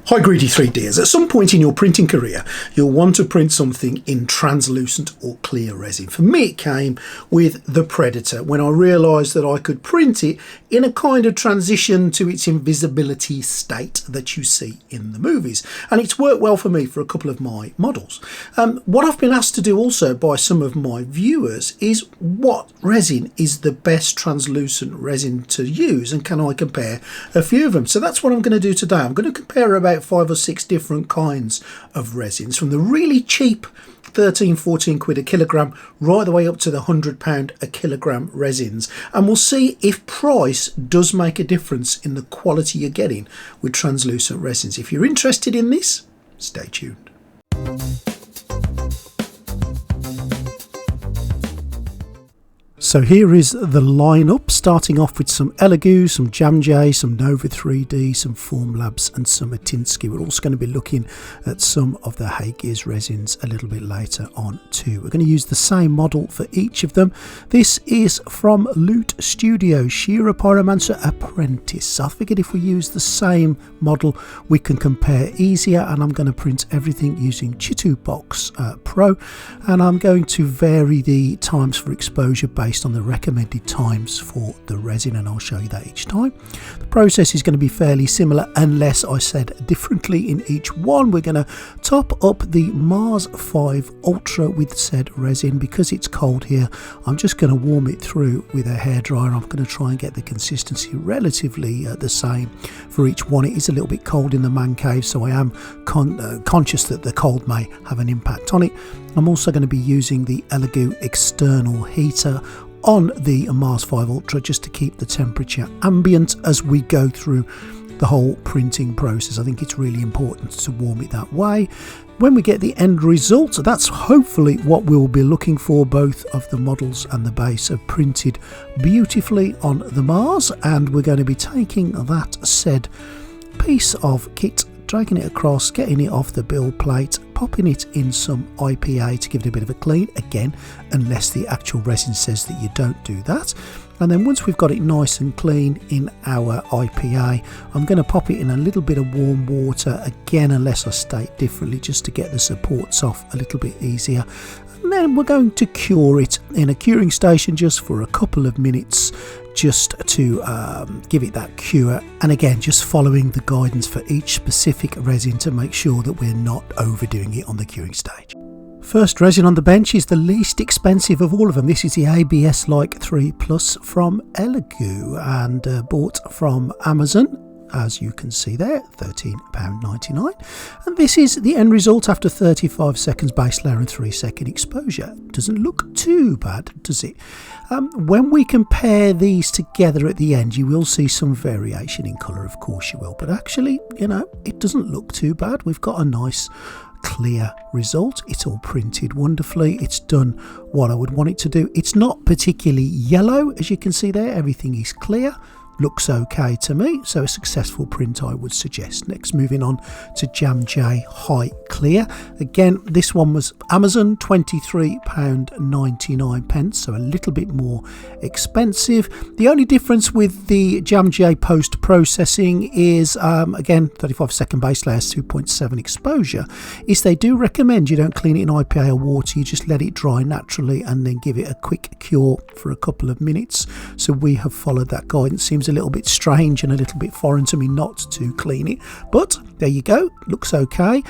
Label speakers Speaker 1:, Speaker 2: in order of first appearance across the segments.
Speaker 1: Hi greedy 3Ders. At some point in your printing career, you'll want to print something in translucent or clear resin. For me, it came with the Predator when I realised that I could print it in a kind of transition to its invisibility state that you see in the movies. And it's worked well for me for a couple of my models. What I've been asked to do also by some of my viewers is what resin is the best translucent resin to use, and can I compare a few of them? So that's what I'm going to do today. I'm going to compare about 5 or 6 different kinds of resins, from the really cheap 13-14 quid a kilogram right the way up to the £100 a kilogram resins, and we'll see if price does make a difference in the quality you're getting with translucent resins. If you're interested in this, stay tuned. So here is the lineup, starting off with some Elegoo, some Jamg He, some Nova 3D, some Formlabs and some Antinsky. We're also going to be looking at some of the Hey Gears resins a little bit later on too. We're going to use the same model for each of them. This is from Loot Studio, Shearer Pyromancer Apprentice. I figured if we use the same model we can compare easier, and I'm going to print everything using Chitubox Pro, and I'm going to vary the times for exposure based on the recommended times for the resin, and I'll show you that each time. The process is going to be fairly similar unless I said differently in each one. We're going to top up the Mars 5 Ultra with said resin. Because it's cold here, I'm just going to warm it through with a hairdryer. I'm going to try and get the consistency relatively the same for each one. It is a little bit cold in the man cave, so I am conscious that the cold may have an impact on it. I'm also going to be using the Elegoo external heater on the Mars 5 Ultra just to keep the temperature ambient as we go through the whole printing process. I think it's really important to warm it that way. When we get the end result, that's hopefully what we'll be looking for. Both of the models and the base are printed beautifully on the Mars, and we're going to be taking that said piece of kit, dragging it across, getting it off the build plate, popping it in some IPA to give it a bit of a clean, again unless the actual resin says that you don't do that. And then once we've got it nice and clean in our IPA, I'm going to pop it in a little bit of warm water, again unless I state differently, just to get the supports off a little bit easier. And then we're going to cure it in a curing station just for a couple of minutes, just to give it that cure, and again just following the guidance for each specific resin to make sure that we're not overdoing it on the curing stage. First resin on the bench is the least expensive of all of them. This is the ABS-like 3 Plus from Elegoo, and bought from Amazon. As you can see there, £13.99, and this is the end result after 35 seconds base layer and 3-second exposure. Doesn't look too bad, does it? When we compare these together at the end, you will see some variation in colour, of course you will, but actually, you know, it doesn't look too bad. We've got a nice clear result. It's all printed wonderfully. It's done what I would want it to do. It's not particularly yellow, as you can see there. Everything is clear. Looks okay to me, so a successful print I would suggest. Next, moving on to Jamg He High Clear. Again, this one was Amazon, £23.99, so a little bit more expensive. The only difference with the Jamg He post processing is, again, 35-second base layers, 2.7 exposure, is they do recommend you don't clean it in IPA or water. You just let it dry naturally and then give it a quick cure for a couple of minutes. So we have followed that guidance. Seems a little bit strange and a little bit foreign to me not to clean it, but there you go, looks okay.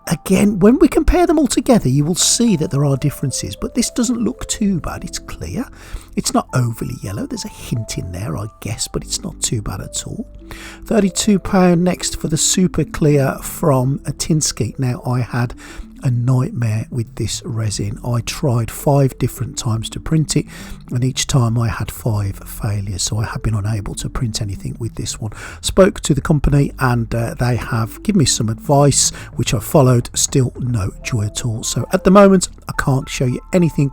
Speaker 1: Again, when we compare them all together, you will see that there are differences, but this doesn't look too bad. It's clear, it's not overly yellow, there's a hint in there I guess, but it's not too bad at all. £32 next for the super clear from Antinsky. Now, I had a nightmare with this resin. I tried 5 different times to print it, and each time I had 5 failures, so I have been unable to print anything with this one. Spoke to the company and they have given me some advice which I followed. Still no joy at all. So at the moment I can't show you anything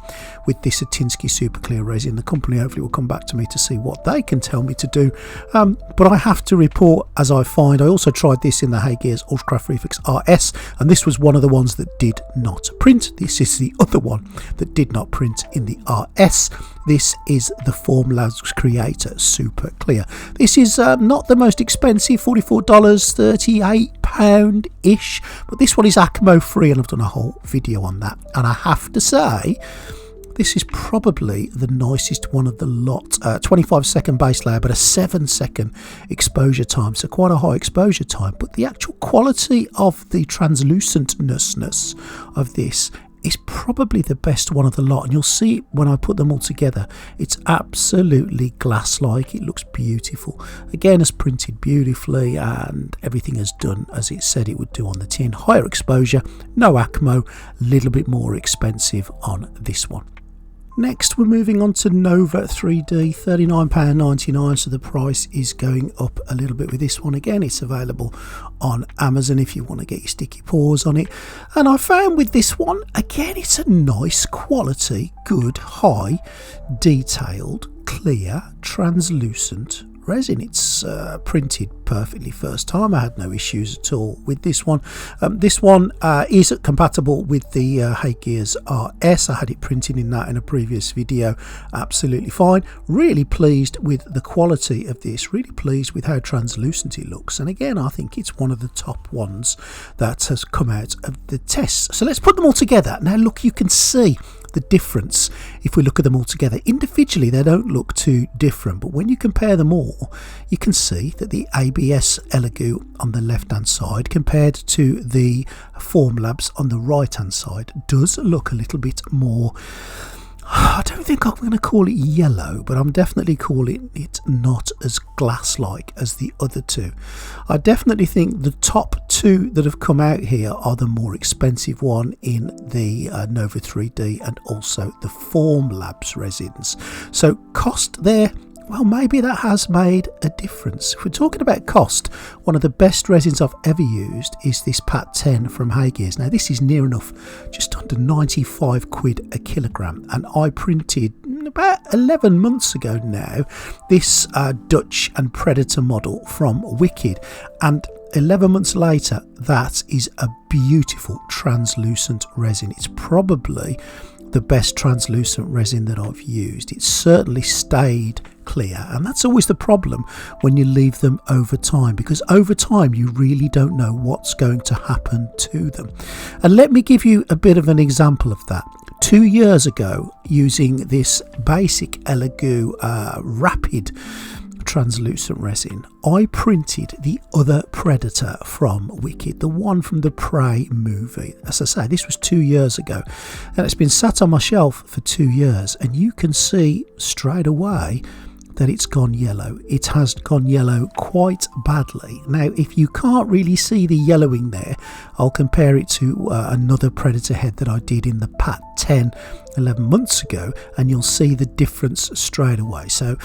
Speaker 1: with this Antinsky super clear resin. The company hopefully will come back to me to see what they can tell me to do, but I have to report as I find. I also tried this in the Hey Gears Ultracraft Reflex RS, and this was one of the ones that did not print. This is the other one that did not print in the RS. This is the Formlabs Creator Super Clear. This is not the most expensive, $44, £38 £10-ish, but this one is ACMO free and I've done a whole video on that. And I have to say, this is probably the nicest one of the lot. 25-second base layer, but a 7-second exposure time, so quite a high exposure time. But the actual quality of the translucentness of this is probably the best one of the lot, and you'll see when I put them all together, it's absolutely glass-like. It looks beautiful. Again, it's printed beautifully, and everything is done as it said it would do on the tin. Higher exposure, no ACMO, a little bit more expensive on this one. Next, we're moving on to Nova 3D, £39.99, so the price is going up a little bit with this one. Again, it's available on Amazon if you want to get your sticky paws on it. And I found with this one, again, it's a nice quality, good, high, detailed, clear, translucent resin. It's printed perfectly first time. I had no issues at all with this one. This one is compatible with the Hey Gears RS. I had it printed in that in a previous video. Absolutely fine. Really pleased with the quality of this. Really pleased with how translucent it looks. And again, I think it's one of the top ones that has come out of the tests. So let's put them all together. Now look, you can see the difference. If we look at them all together individually, they don't look too different, but when you compare them all, you can see that the ABS Elegoo on the left hand side compared to the Formlabs on the right hand side does look a little bit more, I don't think I'm going to call it yellow, but I'm definitely calling it not as glass-like as the other two. I definitely think the top two that have come out here are the more expensive one in the Nova 3D and also the Formlabs resins. So cost there, well, maybe that has made a difference. If we're talking about cost, one of the best resins I've ever used is this Pat 10 from Hey Gears. Now this is near enough just under 95 quid a kilogram, and I printed about 11 months ago now this Dutch and Predator model from Wicked, and 11 months later that is a beautiful translucent resin. It's probably the best translucent resin that I've used. It certainly stayed clear, and that's always the problem when you leave them over time, because over time you really don't know what's going to happen to them. And let me give you a bit of an example of that. 2 years ago, using this basic Elegoo rapid translucent resin, I printed the other Predator from Wicked, the one from the Prey movie. As I say, this was 2 years ago, and it's been sat on my shelf for 2 years, and you can see straight away that it's gone yellow. It has gone yellow quite badly. Now, if you can't really see the yellowing there, I'll compare it to another Predator head that I did in the Pat 10 11 months ago, and you'll see the difference straight away. So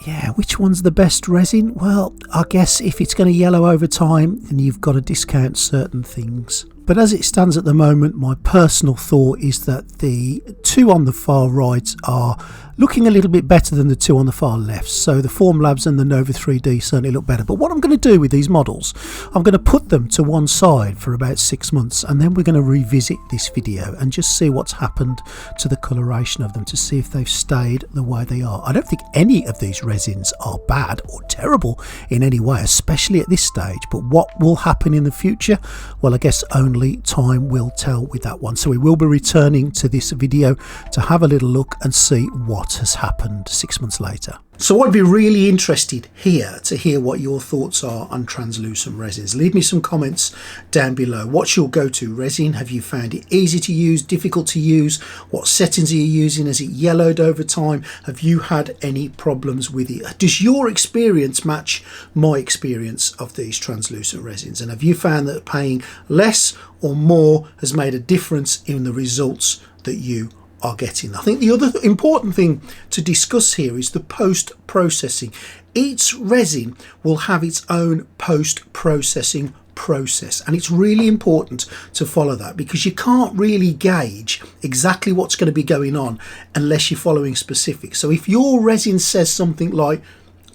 Speaker 1: yeah, which one's the best resin? Well, I guess if it's going to yellow over time, then you've got to discount certain things. But as it stands at the moment, my personal thought is that the two on the far right are looking a little bit better than the two on the far left. So the Formlabs and the Nova 3D certainly look better. But what I'm going to do with these models, I'm going to put them to one side for about 6 months, and then we're going to revisit this video and just see what's happened to the coloration of them, to see if they've stayed the way they are. I don't think any of these resins are bad or terrible in any way, especially at this stage. But what will happen in the future? Well, I guess only time will tell with that one. So we will be returning to this video to have a little look and see what has happened 6 months later. So I'd be really interested here to hear what your thoughts are on translucent resins. Leave me some comments down below. What's your go-to resin? Have you found it easy to use, difficult to use? What settings are you using? Has it yellowed over time? Have you had any problems with it? Does your experience match my experience of these translucent resins? And have you found that paying less or more has made a difference in the results that you are getting? I think the other important thing to discuss here is the post-processing. Each resin will have its own post-processing process, and it's really important to follow that, because you can't really gauge exactly what's going to be going on unless you're following specifics. So if your resin says something like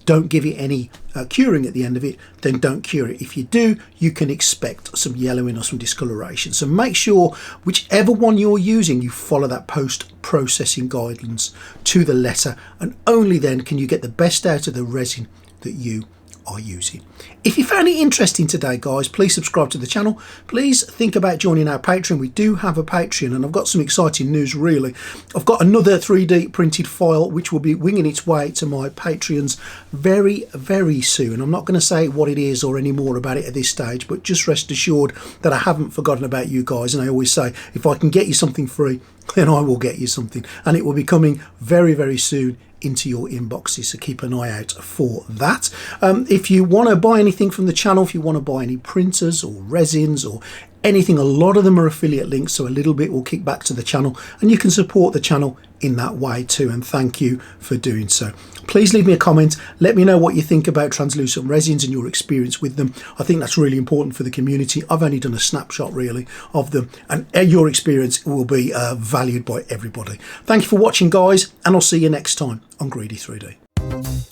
Speaker 1: don't give it any curing at the end of it, then don't cure it. If you do, you can expect some yellowing or some discoloration. So make sure whichever one you're using, you follow that post-processing guidelines to the letter, and only then can you get the best out of the resin that you are using. If you found it interesting today, guys, please subscribe to the channel. Please think about joining our Patreon. We do have a Patreon, and I've got some exciting news, really. I've got another 3D printed file which will be winging its way to my Patreons very, very soon. I'm not going to say what it is or any more about it at this stage, but just rest assured that I haven't forgotten about you guys. And I always say, if I can get you something free, then I will get you something, and it will be coming very, very soon into your inboxes, so keep an eye out for that. If you want to buy anything from the channel, if you want to buy any printers or resins or anything, a lot of them are affiliate links, so a little bit will kick back to the channel, and you can support the channel in that way too, and thank you for doing so. Please leave me a comment, let me know what you think about translucent resins and your experience with them. I think that's really important for the community. I've only done a snapshot really of them, and your experience will be valued by everybody. Thank you for watching, guys, and I'll see you next time on Greedy 3D.